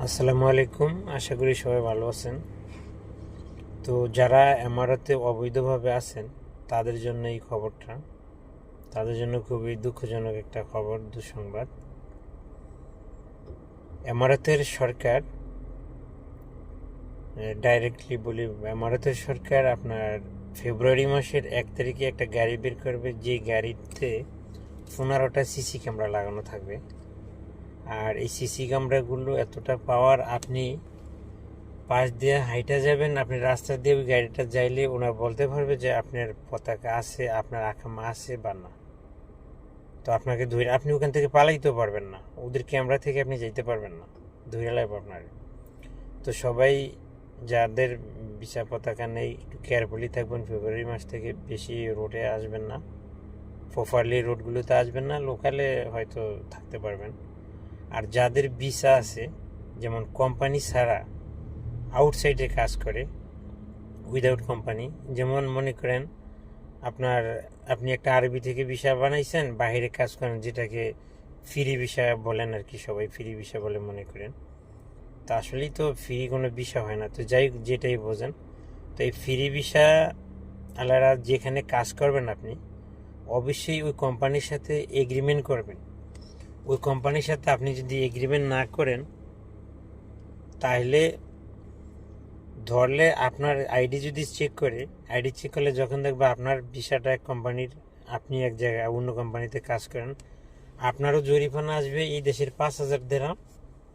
আসসালামু আলাইকুম। আশা করি সবাই ভালো আছেন। তো যারা এমারাতে অবৈধভাবে আছেন তাদের জন্য এই খবরটা, তাদের জন্য খুবই দুঃখজনক একটা খবর, দুঃসংবাদ। এমারাতের সরকার, ডাইরেক্টলি বলি, এমারাতের সরকার আপনার ফেব্রুয়ারি মাসের 1 তারিখে একটা গাড়ি বের করবে, যে গাড়িতে 15টা সিসি ক্যামেরা লাগানো থাকবে। আর এই সিসি ক্যামেরাগুলো এতটা পাওয়ার, আপনি পাশ দিয়ে হাইটা যাবেন, আপনি রাস্তা দিয়ে ওই গাড়িটা যাইলে ওনারা বলতে পারবে যে আপনার পতাকা আছে, আপনার আকামা আছে বা না। তো আপনাকে ধরে আপনি ওখান থেকে পালাইতেও পারবেন না, ওদের ক্যামেরা থেকে আপনি যেতে পারবেন না, ধরে লাগবে আপনার। তো সবাই যাদের ভিসা পতাকা নেই একটু কেয়ারফুলি থাকবেন। ফেব্রুয়ারি মাস থেকে বেশি রোডে আসবেন না, প্রপারলি রোডগুলোতে আসবেন না, লোকালে হয়তো থাকতে পারবেন। আর যাদের ভিসা আছে, যেমন কোম্পানি ছাড়া আউটসাইডে কাজ করে, উইদাউট কোম্পানি, যেমন মনে করেন আপনি একটা আরবি থেকে ভিসা বানাইছেন, বাইরে কাজ করেন, যেটাকে ফ্রি ভিসা বলেন আর কি, সবাই ফ্রি ভিসা বলে মনে করেন। তো আসলেই তো ফ্রি কোনো ভিসা হয় না, তো যাই যেটাই বোঝেন। তো এই ফ্রি ভিসা আলাদা যেখানে কাজ করবেন আপনি অবশ্যই ওই কোম্পানির সাথে এগ্রিমেন্ট করবেন। ওই কোম্পানির সাথে আপনি যদি এগ্রিমেন্ট না করেন, তাহলে ধরলে আপনার আইডি যদি চেক করে, আইডি চেক করলে যখন দেখবে আপনার ভিসাটা এক কোম্পানির, আপনি এক জায়গায় অন্য কোম্পানিতে কাজ করেন, আপনারও জরিমানা আসবে এই দেশের 5,000 দিরহাম,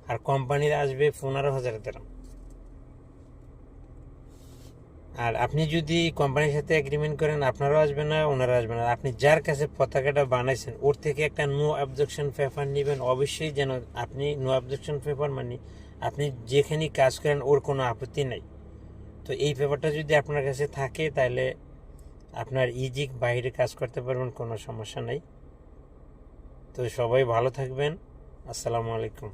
আর কোম্পানির আসবে 15,000 দিরহাম। আর আপনি যদি কোম্পানির সাথে এগ্রিমেন্ট করেন, আপনারও আসবে না, ওনারও আসবে না। আপনি যার কাছে পতাকাটা বানাইছেন ওর থেকে একটা নো অবজেকশন পেপার নেবেন অবশ্যই, যেন আপনি নো অবজেকশন পেপার মানে আপনি যেখানে কাজ করেন ওর কোনো আপত্তি নাই। তো এই পেপারটা যদি আপনার কাছে থাকে, তাহলে আপনার ইজি বাইরে কাজ করতে পারবেন, কোনো সমস্যা নেই। তো সবাই ভালো থাকবেন। আসসালামু আলাইকুম।